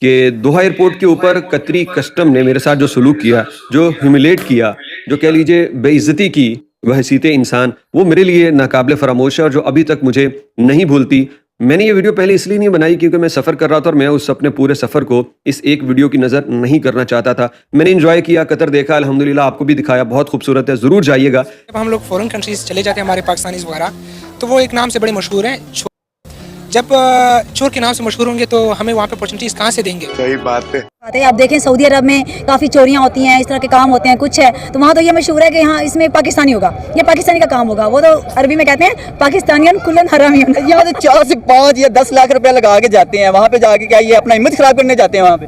कि दोहा एयरपोर्ट के ऊपर कतरी कस्टम ने मेरे साथ जो सलूक किया, जो ह्यूमिलेट किया, जो कह लीजिए बेइज्जती की बहसीते इंसान, वो मेरे लिए नाकाबिले फरामोश है और जो अभी तक मुझे नहीं भूलती। मैंने ये वीडियो पहले इसलिए नहीं बनाई क्योंकि मैं सफ़र कर रहा था और मैं उस अपने पूरे सफ़र को इस एक वीडियो की नज़र नहीं करना चाहता था। मैंने एंजॉय किया, कतर देखा, अल्हम्दुलिल्लाह आपको भी दिखाया, बहुत खूबसूरत है, ज़रूर जाइएगा। जब हम लोग फॉरेन कंट्रीज चले जाते हैं, हमारे पाकिस्तानीज वगैरह, तो वो एक नाम से बड़े मशहूर हैं, जब चोर के नाम से मशहूर होंगे तो हमें वहाँ पे अपॉर्चुनिटीज कहाँ से देंगे। सही बात है। आप देखें सऊदी अरब में काफ़ी चोरियां होती हैं, इस तरह के काम होते हैं, कुछ है तो वहाँ तो ये मशहूर है कि हाँ इसमें पाकिस्तानी होगा, ये पाकिस्तानी का काम होगा। वो तो अरबी में कहते हैं पाकिस्तानियन कुल्लन हरामियन। यहाँ तो 4 से 5 या 10 लाख रुपया लगा के जाते हैं, वहाँ पे जाके क्या ये अपना हिम्मत खराब करने जाते हैं। वहाँ पे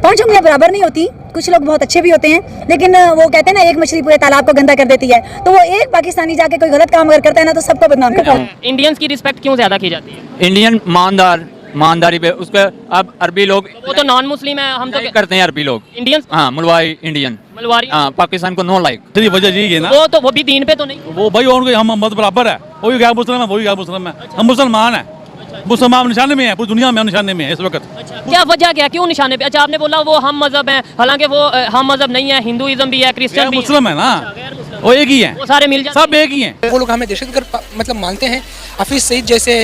5 उंगलियां बराबर नहीं होती, कुछ लोग बहुत अच्छे भी होते हैं, लेकिन वो कहते हैं ना एक मछली पूरे तालाब को गंदा कर देती है, तो वो एक पाकिस्तानी जाके कोई गलत काम अगर करता है ना तो सबको बदनाम करता है। इंडियंस की रिस्पेक्ट क्यों ज्यादा की जाती है? इंडियन ईमानदारी पे उसके, अब अरबी लोग वो तो नॉन मुस्लिम है, हम तो करते हैं अरबी लोग। इंडियंस, हाँ, मलवाई इंडियन, मलवारी, हाँ, पाकिस्तान को नो लाइक। तो वजह यही है ना, वो भी दीन पे तो नहीं, वो भाई और हम मत बराबर है, वो भी गैर मुस्लिम है, वो भी गैर मुस्लिम है, हम मुसलमान है, मुसलमान निशाने में है, पूरी दुनिया में निशाने में है इस वक्त। क्या वजह क्या, क्यों निशाने पे? अच्छा, आपने बोला वो हम मजहब है, हालांकि वो हम मजहब नहीं है, हिंदुइज्म भी है, क्रिश्चियन भी मुस्लिम है ना, वो एक ही है, वो सारे मिल जाते, सब एक ही है। वो लोग हमें दहशतगर्द मतलब मानते हैं। हफीज सईद जैसे,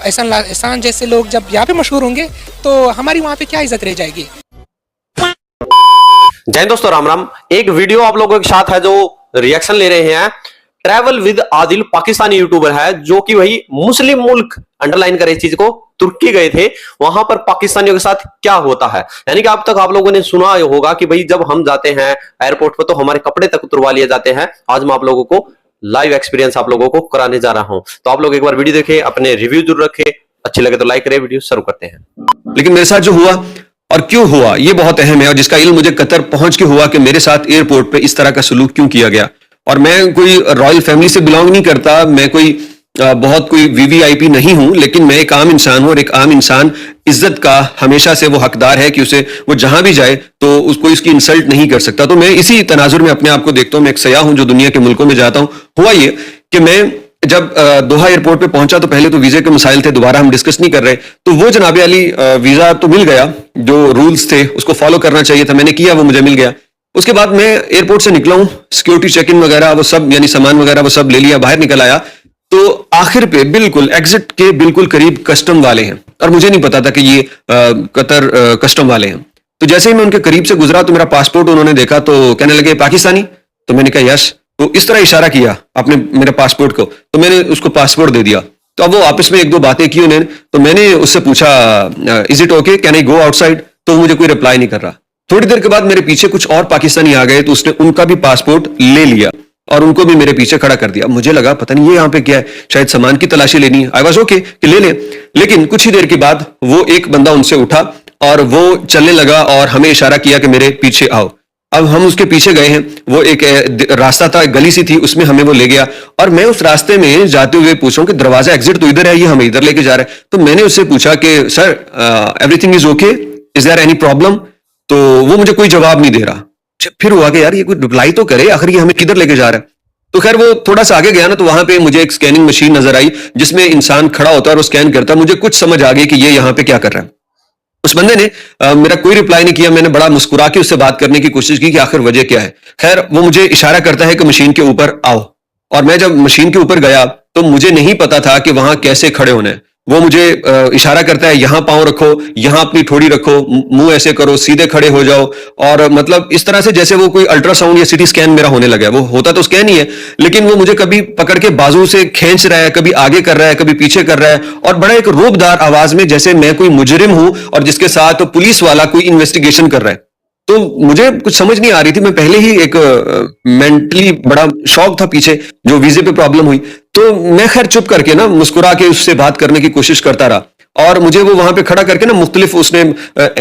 एहसान जैसे लोग जब यहाँ पे मशहूर होंगे तो हमारी वहाँ पे क्या इज्जत रह जाएगी। जय दोस्तों, राम राम। एक वीडियो आप लोगों के साथ है जो रिएक्शन ले रहे हैं। Travel with Adil Pakistani YouTuber है जो कि वही मुस्लिम मुल्क, अंडरलाइन करे इस चीज को, तुर्की गए थे, वहां पर पाकिस्तानियों के साथ क्या होता है। यानी कि अब तक आप लोगों ने सुना होगा कि भाई जब हम जाते हैं एयरपोर्ट पर तो हमारे कपड़े तक उतरवा लिए जाते हैं। आज मैं आप लोगों को लाइव एक्सपीरियंस आप लोगों को कराने जा रहा हूं, तो आप लोग एक बार वीडियो देखें, अपने रिव्यू जरूर रखें, अच्छी लगे तो लाइक करें। वीडियो शुरू करते हैं। लेकिन मेरे साथ जो हुआ और क्यों हुआ ये बहुत अहम है और जिसका इल्म मुझे कतर पहुंच के हुआ कि मेरे साथ एयरपोर्ट पे इस तरह का सलूक क्यों किया गया। और मैं कोई रॉयल फैमिली से बिलोंग नहीं करता, मैं कोई बहुत कोई वीवीआईपी नहीं हूं, लेकिन मैं एक आम इंसान हूं और एक आम इंसान इज्जत का हमेशा से वो हकदार है कि उसे वो जहां भी जाए तो उसको इसकी इंसल्ट नहीं कर सकता। तो मैं इसी तनाजुर में अपने आप को देखता हूं। मैं एक सयाह हूं जो दुनिया के मुल्कों में जाता हूं। हुआ ये कि मैं जब दोहा एयरपोर्ट पे पहुंचा तो पहले तो वीजे के मसाइल थे, दोबारा हम डिस्कस नहीं कर रहे, तो वो जनाबे अली वीजा तो मिल गया, जो रूल्स थे उसको फॉलो करना चाहिए था, मैंने किया, वो मुझे मिल गया। उसके बाद मैं एयरपोर्ट से निकला हूं, सिक्योरिटी चेक इन वगैरह वो सब, यानी सामान वगैरह वो सब ले लिया, बाहर निकल आया तो आखिर पे बिल्कुल एग्जिट के बिल्कुल करीब कस्टम वाले हैं और मुझे नहीं पता था कि ये कतर कस्टम वाले हैं। तो जैसे ही मैं उनके करीब से गुजरा तो मेरा पासपोर्ट उन्होंने देखा तो कहने लगे पाकिस्तानी, तो मैंने कहा यस। तो इस तरह इशारा किया आपने मेरे पासपोर्ट को, तो मैंने उसको पासपोर्ट दे दिया। तो अब वो आपस में एक दो बातें की उन्होंने, तो मैंने उससे पूछा is it okay, can I go outside, तो मुझे कोई रिप्लाई नहीं कर रहा। थोड़ी देर के बाद मेरे पीछे कुछ और पाकिस्तानी आ गए तो उसने उनका भी पासपोर्ट ले लिया और उनको भी मेरे पीछे खड़ा कर दिया। मुझे लगा पता नहीं ये यहाँ पे क्या है, शायद सामान की तलाशी लेनी है। आई वाज ओके कि ले ले, लेकिन कुछ ही देर के बाद वो एक बंदा उनसे उठा और वो चलने लगा और हमें इशारा किया कि मेरे पीछे आओ। अब हम उसके पीछे गए हैं, वो एक रास्ता था, एक गली सी थी, उसमें हमें वो ले गया और मैं उस रास्ते में जाते हुए पूछूं कि दरवाजा एग्जिट तो इधर है, ये हमें इधर लेके जा रहा है। तो मैंने उससे पूछा कि sir everything is okay, is there any problem, तो वो मुझे कोई जवाब नहीं दे रहा। फिर हुआ कि यार ये कोई रिप्लाई तो करे, आखिर ये हमें किधर लेके जा रहा है। तो खैर वो थोड़ा सा आगे गया ना तो वहां पे मुझे एक स्कैनिंग मशीन नजर आई जिसमें इंसान खड़ा होता है और वो स्कैन करता है। मुझे कुछ समझ आ गई कि ये यहाँ पे क्या कर रहा है। उस बंदे ने मेरा कोई रिप्लाई नहीं किया। मैंने बड़ा मुस्कुरा के उससे बात करने की कोशिश की कि आखिर वजह क्या है। खैर वो मुझे इशारा करता है कि मशीन के ऊपर आओ, और मैं जब मशीन के ऊपर गया तो मुझे नहीं पता था कि वहां कैसे खड़े होना है। वो मुझे इशारा करता है यहां पांव रखो, यहां अपनी ठोड़ी रखो, मुंह ऐसे करो, सीधे खड़े हो जाओ, और मतलब इस तरह से जैसे वो कोई अल्ट्रासाउंड या सिटी स्कैन मेरा होने लगा है। वो होता तो स्कैन ही है, लेकिन वो मुझे कभी पकड़ के बाजू से खींच रहा है, कभी आगे कर रहा है, कभी पीछे कर रहा है, और बड़ा एक रोबदार आवाज में जैसे मैं कोई मुजरिम हूं और जिसके साथ पुलिस वाला कोई इन्वेस्टिगेशन कर रहा है। तो मुझे कुछ समझ नहीं आ रही थी। मैं पहले ही एक मेंटली बड़ा शॉक था पीछे जो वीजे पे प्रॉब्लम हुई। तो मैं खैर चुप करके ना मुस्कुरा के उससे बात करने की कोशिश करता रहा और मुझे वो वहां पे खड़ा करके ना मुख्तलिफ उसने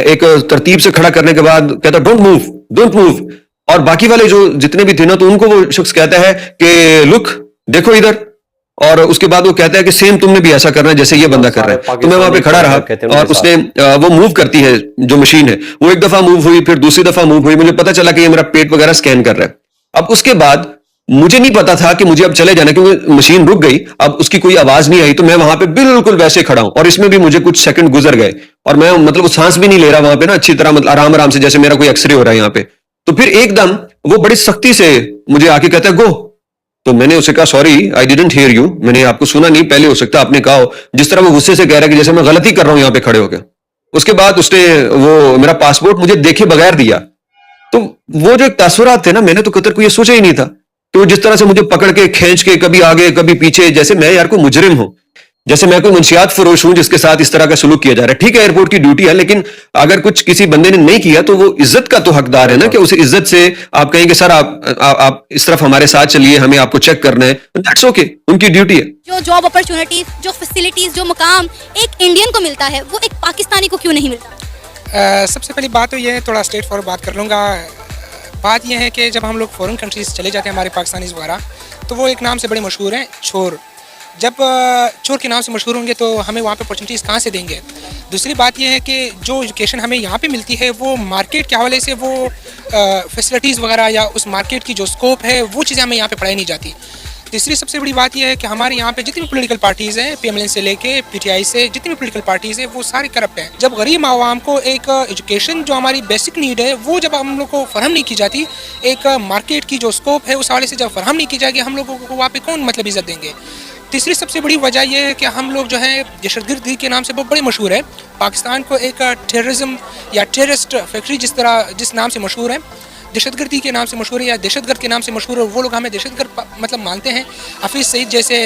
एक तरतीब से खड़ा करने के बाद कहता डोंट मूव, डोंट मूव। और बाकी वाले जो जितने भी थे ना तो उनको वो शख्स कहता है कि लुक देखो इधर, और उसके बाद वो कहता है कि सेम तुमने भी ऐसा करना है जैसे ये बंदा कर रहा है। तो मैं वहां पे खड़ा रहा और उसने वो मूव करती है जो मशीन है, वो एक दफा मूव हुई, फिर दूसरी दफा मूव हुई। मुझे पता चला कि ये मेरा पेट वगैरह स्कैन कर रहा है। अब उसके बाद मुझे नहीं पता था कि मुझे अब चले जाना, क्योंकि मशीन रुक गई, अब उसकी कोई आवाज नहीं आई, तो मैं वहां पे बिल्कुल वैसे खड़ा हूं और इसमें भी मुझे कुछ सेकंड गुजर गए और मैं मतलब वो सांस भी नहीं ले रहा वहां पे ना अच्छी तरह, मतलब आराम आराम से, जैसे मेरा कोई एक्सरे हो रहा है यहाँ पे। तो फिर एकदम वो बड़ी सख्ती से मुझे आके कहता है गो। तो मैंने उसे कहा sorry I didn't here you, मैंने आपको सुना नहीं, पहले हो सकता आपने कहा हो, जिस तरह वो गुस्से से कह रहा है कि जैसे मैं गलती कर रहा हूं यहाँ पे खड़े होकर। उसके बाद उसने वो मेरा पासपोर्ट मुझे देखे बगैर दिया। तो वो जो एक तासुरात थे ना, मैंने तो कतर को ये सोचा ही नहीं था कि वो जिस तरह से मुझे पकड़ के खींच के कभी आगे कभी पीछे, जैसे मैं यार कोई मुजरिम हूं, जैसे मैं कोई मुंशियात फरोश हूं जिसके साथ इस तरह का सलूक किया जा रहा है। ठीक है एयरपोर्ट की ड्यूटी है, लेकिन अगर कुछ किसी बंदे ने नहीं किया तो वो इज्जत का तो हकदार है ना, कि उसे इज्जत से आप कहेंगे सर आप इस तरफ हमारे साथ चलिए, हमें आपको चेक करना है, दैट्स ओके, उनकी ड्यूटी है। जो जॉब अपॉर्चुनिटीज, जो फैसिलिटीज, जो मुकाम एक इंडियन को मिलता है वो एक पाकिस्तानी को क्यों नहीं मिलता? सबसे पहली बात तो ये है, थोड़ा स्ट्रेट फॉरवर्ड बात कर लूँगा। बात यह है कि जब हम लोग फॉरेन कंट्रीज चले जाते हैं हमारे पाकिस्तानीज़ वगैरह, तो वो एक नाम से बड़े मशहूर हैं, चोर। जब चोर के नाम से मशहूर होंगे तो हमें वहाँ पे अपॉर्चुनिटीज़ कहाँ से देंगे? दूसरी बात यह है कि जो एजुकेशन हमें यहाँ पे मिलती है वो मार्केट के हवाले से वो फैसिलिटीज़ वगैरह या उस मार्केट की जो स्कोप है वो चीज़ें हमें यहाँ पे पढ़ाई नहीं जाती। तीसरी सबसे बड़ी बात यह है कि हमारे यहाँ पे जितनी भी पॉलिटिकल पार्टीज़ हैं, PMLN से लेके PTI से, जितनी भी पॉलिटिकल पार्टीज़ हैं वो सारे करप्ट हैं। जब गरीब आवाम को एक एजुकेशन जो हमारी बेसिक नीड है वो जब हम लोग को फराहम नहीं की जाती, एक मार्केट की जो स्कोप है उस हवाले से जब फराहम नहीं की जाएगी, हम लोगों को वहाँ पे कौन मतलब इज़्ज़त देंगे? तीसरी सबसे बड़ी वजह यह है कि हम लोग जो है दहशतगर्दी के नाम से बहुत बड़े मशहूर है। पाकिस्तान को एक टेररिज्म या टेररिस्ट फैक्ट्री जिस नाम से मशहूर है, दहशतगर्दी के नाम से मशहूर है या दहशतगर्द के नाम से मशहूर है, वो लोग हमें दहशतगर्द मतलब मानते हैं। हफीज़ सईद जैसे,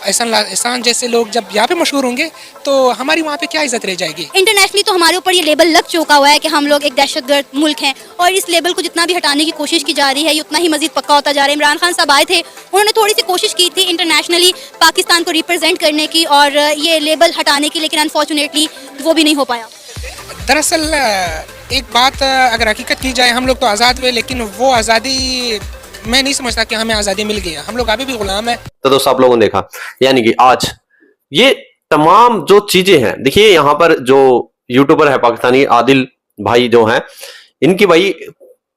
एहसान जैसे लोग जब यहाँ पे मशहूर होंगे तो हमारी वहाँ पे क्या इज्जत रह जाएगी? इंटरनेशनली तो हमारे ऊपर ये लेबल लग चुका हुआ है कि हम लोग एक दहशतगर्द मुल्क हैं, और इस लेबल को जितना भी हटाने की कोशिश की जा रही है ये उतना ही मजीद पक्का होता जा रहा है। इमरान खान साहब आए थे, उन्होंने थोड़ी सी कोशिश की थी इंटरनेशनली पाकिस्तान को रिप्रेजेंट करने की और ये लेबल हटाने की, लेकिन अनफॉर्चुनेटली वो भी नहीं हो पाया। दरअसल एक बात अगर हकीकत की जाए, हम लोग तो आज़ाद हुए, लेकिन वो आज़ादी मैं नहीं समझता कि हमें आज़ादी मिल गई है। हम लोग अभी भी गुलाम है। तो दोस्तों आप लोगों ने देखा, यानी कि आज ये तमाम जो चीजें हैं, देखिए यहाँ पर जो यूट्यूबर है पाकिस्तानी आदिल भाई जो हैं, इनकी भाई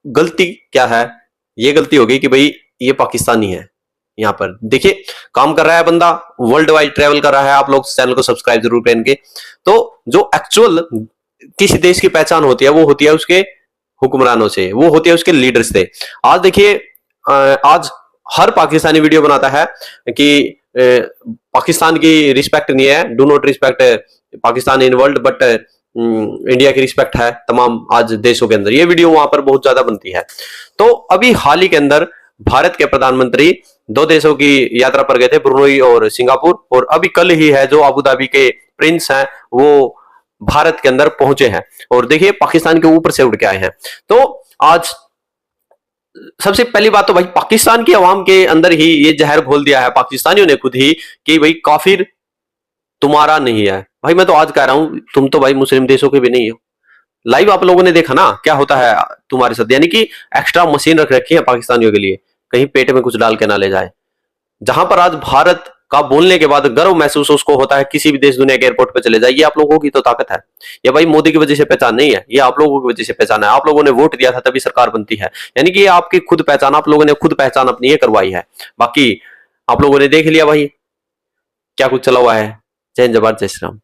गलती क्या है? ये गलती हो गई कि भाई ये पाकिस्तानी है। यहाँ पर देखिए काम कर रहा है बंदा, वर्ल्ड वाइड ट्रेवल कर रहा है। आप लोग चैनल को सब्सक्राइब जरूर करें के। तो जो एक्चुअल किसी देश की पहचान होती है वो होती है उसके हुक्मरानों से, वो होती है उसके लीडर्स से। आज देखिए आज हर पाकिस्तानी वीडियो बनाता है कि पाकिस्तान की रिस्पेक्ट नहीं है, do not respect Pakistan in world, but India की रिस्पेक्ट है तमाम आज देशों के अंदर। ये वीडियो वहां पर बहुत ज्यादा बनती है। तो अभी हाल ही के अंदर भारत के प्रधानमंत्री 2 देशों की यात्रा पर गए थे, ब्रुनई और सिंगापुर, और अभी कल ही है जो अबू धाबी के प्रिंस हैं वो भारत के अंदर पहुंचे हैं और देखिए पाकिस्तान के ऊपर से उड़ के आए हैं। तो आज सबसे पहली बात तो भाई पाकिस्तान की आवाम के अंदर ही ये जहर घोल दिया है पाकिस्तानियों ने खुद ही कि भाई काफिर तुम्हारा नहीं है। भाई मैं तो आज कह रहा हूं तुम तो भाई मुस्लिम देशों के भी नहीं हो। लाइव आप लोगों ने देखा ना क्या होता है तुम्हारे साथ, यानी कि एक्स्ट्रा मशीन रख रखी है पाकिस्तानियों के लिए, कहीं पेट में कुछ डाल के ना ले जाए। जहां पर आज भारत का बोलने के बाद गर्व महसूस उसको होता है किसी भी देश दुनिया के एयरपोर्ट पे चले जाए, ये आप लोगों की तो ताकत है। ये भाई मोदी की वजह से पहचान नहीं है, ये आप लोगों की वजह से पहचान है। आप लोगों ने वोट दिया था तभी सरकार बनती है, यानी कि ये आपकी खुद पहचान, आप लोगों ने खुद पहचान अपनी ये करवाई है। बाकी आप लोगों ने देख लिया भाई क्या कुछ चला हुआ है। जय हिंद, जय भारत, जय श्री राम।